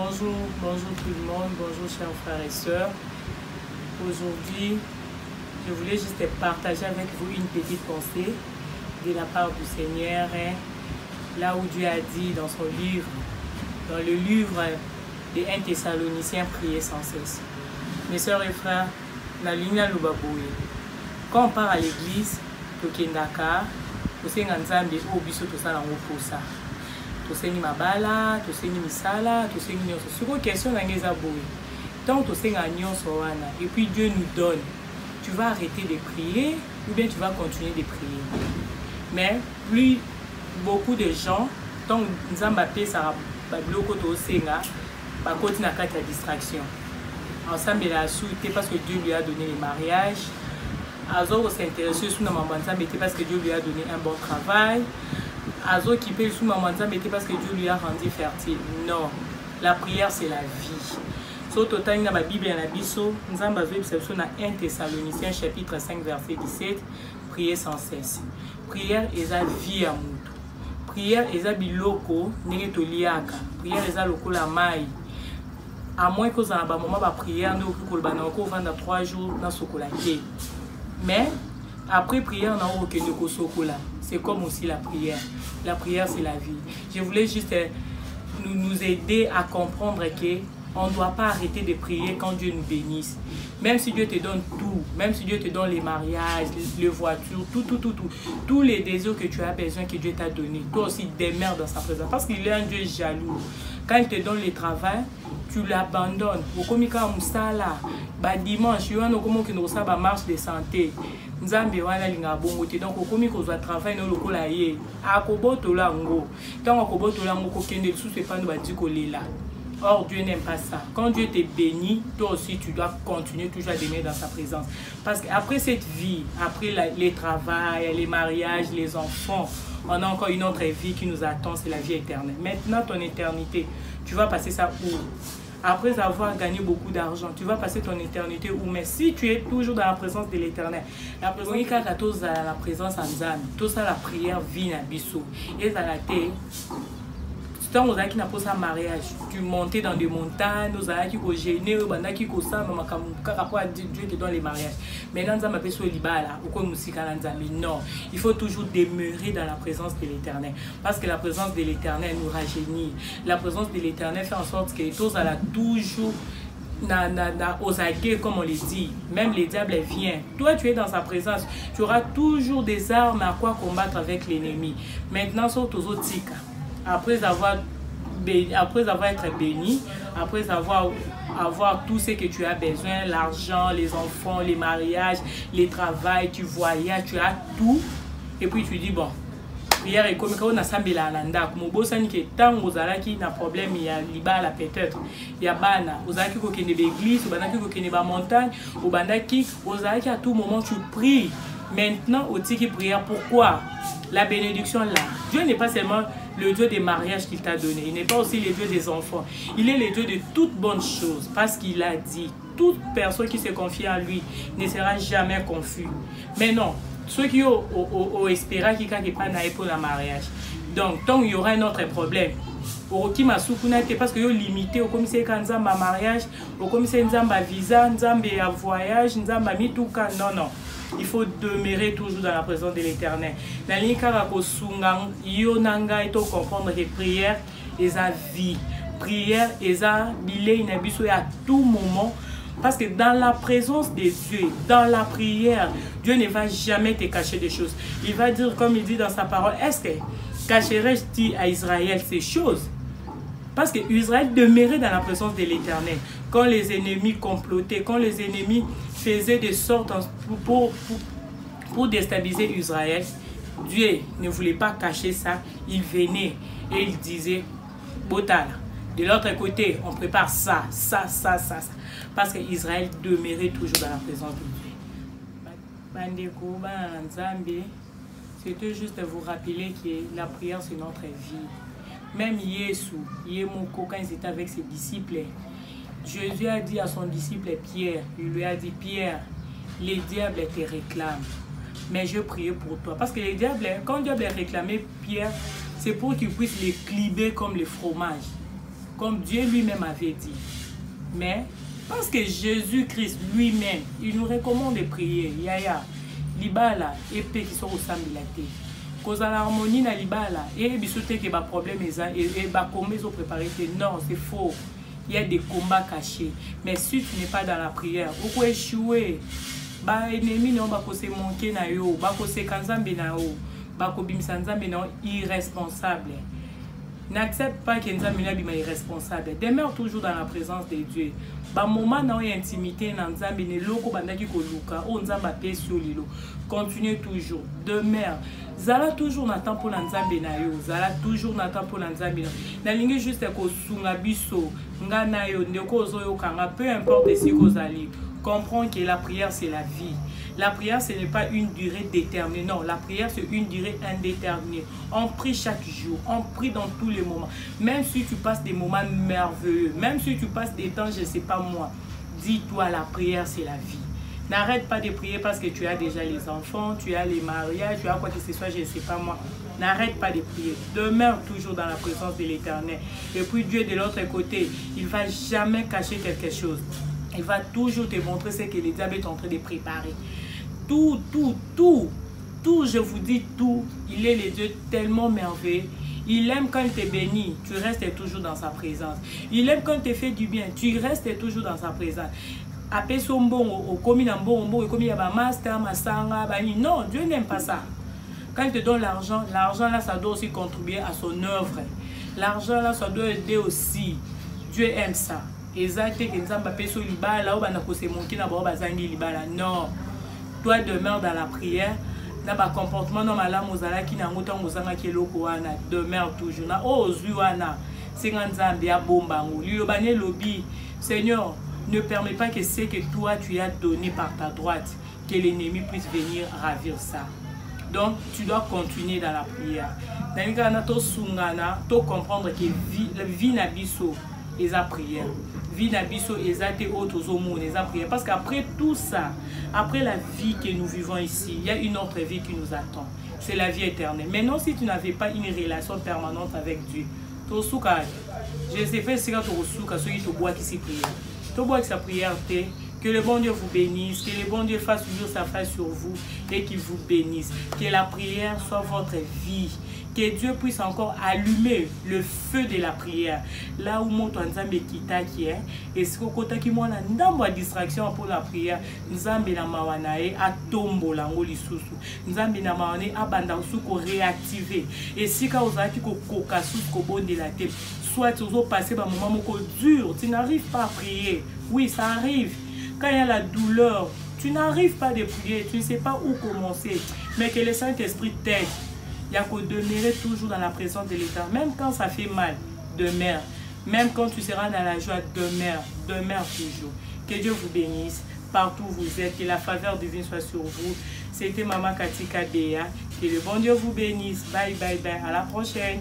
Bonjour tout le monde, bonjour chers frères et sœurs. Aujourd'hui, je voulais juste partager avec vous une petite pensée de la part du Seigneur, là où Dieu a dit dans son livre, dans le livre des 1 Thessaloniciens, priez sans cesse. Mes sœurs et frères, la ligne Lubaboui. Quand on part à l'église, Tokendaka, Tosenganzambe, Obiso, Tosala, Oposa. Toseni mabala, toseni misala, toseni nyonso. C'est une question d'angeza boui. Tant toseni nyonso wana, et puis Dieu nous donne. Tu vas arrêter de prier ou bien tu vas continuer de prier. Mais plus beaucoup de gens, tant nzamba pe sa babloko to senga, ba koti na kati ya distraction. Ensemble la souté parce que Dieu lui a donné le mariage. Azor s'intéresser sur na mambanzambe parce que Dieu lui a donné un bon travail. Azo qui peut sous maman parce que Dieu lui a rendu fertile. Non, la prière c'est la vie. So total dans la Bible et la Bisso, nous avons besoin dans 1 Thessaloniciens chapitre 5 verset 17. Priez sans cesse. Prière est la vie à mutu. Prière est la biloko n'eto liaka. Prière est la loko la maille. À moins que vous en avez moment prière nous que le banana ko vendre 3 jours dans chocolatier. Mais après prière on a aucun de chocolat. C'est comme aussi la prière. La prière, c'est la vie. Je voulais juste nous aider à comprendre qu'on ne doit pas arrêter de prier quand Dieu nous bénisse. Même si Dieu te donne tout, même si Dieu te donne les mariages, les voitures, tous les désirs que tu as besoin que Dieu t'a donné, toi aussi demeure dans sa présence. Parce qu'il est un Dieu jaloux. Quand il te donne le travail, tu l'abandonnes. Au komika musala, ba dimanche, yo no komo kino sa ba marche de santé. Nzambe wana linga bongo te donc au komiko zo travail no lokola ye. Akoboto la ngo. Tant akoboto la ngo ko kende sous se pano ba diko lela. Or Dieu n'aime pas ça. Quand Dieu te bénit, toi aussi tu dois continuer toujours à demeurer dans sa présence. Parce qu'après cette vie, après les travails, les mariages, les enfants, on a encore une autre vie qui nous attend, c'est la vie éternelle. Maintenant ton éternité, tu vas passer ça où? Après avoir gagné beaucoup d'argent, tu vas passer ton éternité où? Mais si tu es toujours dans la présence de l'éternel, la présence en Zam, tout ça la prière vient à Bissou. Et ça la terre. Tant aux qui n'a pas sa mariage, tu montais dans des montagnes, aux qui ont gêné, aux qui ont ça, Dieu te donne les mariages. Maintenant, ça m'appelle sur le libala, ou comme musique à non, il faut toujours demeurer dans la présence de l'éternel. Parce que la présence de l'éternel nous rajeunit. La présence de l'éternel fait en sorte que tous à la toujours aux aguets, comme on les dit. Même les diables viennent. Toi, tu es dans sa présence. Tu auras toujours des armes à quoi combattre avec l'ennemi. Maintenant, sur aux autres tika. Après avoir été béni, après avoir tout ce que tu as besoin, l'argent, les enfants, les mariages, les travails, tu voyages, tu as tout. Et puis tu dis, bon, prière est comme on a sambi la nanda. Comme au sani que tant aux alaki n'a problème, il y a libala peut-être, il y a bana, aux alaki qui est l'église, aux alaki qui est montagne, aux bandaki, aux alaki à tout moment tu pries. Maintenant, au tiki prière, pourquoi? La bénédiction là. Dieu n'est pas seulement le Dieu des mariages qu'il t'a donné. Il n'est pas aussi le Dieu des enfants. Il est le Dieu de toutes bonnes choses. Parce qu'il a dit, toute personne qui se confie à lui ne sera jamais confus. Mais non, ceux qui ont espéré qu'il n'y a pas pour le mariage. Donc, tant il y aura un autre problème. Parce que limité au commissaire Nzamba mariage, au commissaire Nzamba visa, Nzamba voyage, Nzamba mituka. Non, non. Il faut demeurer toujours dans la présence de l'éternel. Dans les cas où il faut comprendre que prière est la vie. Prière est la vie à tout moment. Parce que dans la présence de Dieu, dans la prière, Dieu ne va jamais te cacher des choses. Il va dire, comme il dit dans sa parole, est-ce que cacherai-je à Israël ces choses? Parce que Israël demeurait dans la présence de l'éternel. Quand les ennemis complotaient, quand les ennemis faisaient de sorte pour déstabiliser Israël, Dieu ne voulait pas cacher ça. Il venait et il disait, Botala, de l'autre côté, on prépare ça. Parce que Israël demeurait toujours dans la présence de Dieu. C'était juste vous rappeler que la prière, c'est notre vie. Même Yesu, quand il était avec ses disciples, Jésus a dit à son disciple Pierre, il lui a dit, Pierre, les diables te réclament, mais je priais pour toi. Parce que les diables, quand le diable a réclamé Pierre, c'est pour qu'il puisse les cliber comme le fromage. comme Dieu lui-même avait dit. Mais parce que Jésus-Christ lui-même, il nous recommande de prier. Yaya, libala, épée qui sont au sambilate. Cause à l'harmonie na libala, et bisote que ba problème et ba comme ils ont préparé. Non, c'est faux. Il y a des combats cachés. Mais si tu n'es pas dans la prière, vous pouvez échouer. Ba ennemi non ba ko se manquer na yo, ba ko se kanzambe na yo, ba ko bimisa nzambe na irresponsable. N'accepte pas que Nzambe soit irresponsable. Demeure toujours dans la présence de Dieu. Ba moment na intimité na Nzambe ne loko bandaki ko luka o Nzamba pesio lilo. Continue toujours. Demeure. Zala toujours na temps pour Nzambe na yo. Zala toujours na temps pour Nzambe na. Na lingi juste ko sunga biso nga na yo ndeko ozoyo kanga peu importe si ko zali. Comprends que la prière c'est la vie. La prière, ce n'est pas une durée déterminée. Non, la prière, c'est une durée indéterminée. On prie chaque jour. On prie dans tous les moments. Même si tu passes des moments merveilleux, même si tu passes des temps, je ne sais pas moi, dis-toi, la prière, c'est la vie. N'arrête pas de prier parce que tu as déjà les enfants, tu as les mariages, tu as quoi que ce soit, je ne sais pas moi. N'arrête pas de prier. Demeure toujours dans la présence de l'Éternel. Et puis Dieu, de l'autre côté, il ne va jamais cacher quelque chose. Il va toujours te montrer ce que le diable est en train de préparer. Tout, je vous dis tout, il est le Dieu tellement merveilleux. Il aime quand il te bénit, tu restes toujours dans sa présence. Il aime quand il te fait du bien, tu restes toujours dans sa présence. Après son bon, au commis d'un bon, comme il y a un master, masanga, non, Dieu n'aime pas ça. Quand il te donne l'argent, l'argent là, ça doit aussi contribuer à son œuvre. L'argent là, ça doit aider aussi. Dieu aime ça. Non. Toi demeure dans la prière. Na ba comportement no malamu ozalaki na nguta ngozanga keloko wana demeure toujours na ozwi wana singa nzambe abomba ngoli yobane lobi. Seigneur, ne permets pas que ce que toi tu as donné par ta droite que l'ennemi puisse venir ravir ça. Donc tu dois continuer dans la prière. Nanika na to sungana to comprendre que la vie na biso eza prière. Vie n'abisso exate autres au monde, parce qu'après tout ça, après la vie que nous vivons ici, il y a une autre vie qui nous attend. C'est la vie éternelle. Maintenant, si tu n'avais pas une relation permanente avec Dieu, je sais pas si tu bois qui s'y prière. Tu bois sa prière, que le bon Dieu vous bénisse, que le bon Dieu fasse toujours sa face sur vous et qu'il vous bénisse. Que la prière soit votre vie. Que Dieu puisse encore allumer le feu de la prière. Là où mon Nzambe kita qui est, et ce que tu as une distraction pour la prière, Nzambe na mawanae a tombo la ngoli susu. Nzambe na mawanae a banda suko réactiver. Et si ka ozaki ko koka suko bon de la tête, soit tu vas passer par un moment dur, tu n'arrives pas à prier. Oui, ça arrive. Quand il y a la douleur, tu n'arrives pas à prier, tu ne sais pas où commencer. Mais que le Saint-Esprit t'aide. Il y a qu'à demeurer toujours dans la présence de l'État. Même quand ça fait mal, demeure. Même quand tu seras dans la joie, demeure. Demeure toujours. Que Dieu vous bénisse partout où vous êtes. Que la faveur divine soit sur vous. C'était Maman Katika Dea. Que le bon Dieu vous bénisse. Bye, bye, bye. À la prochaine.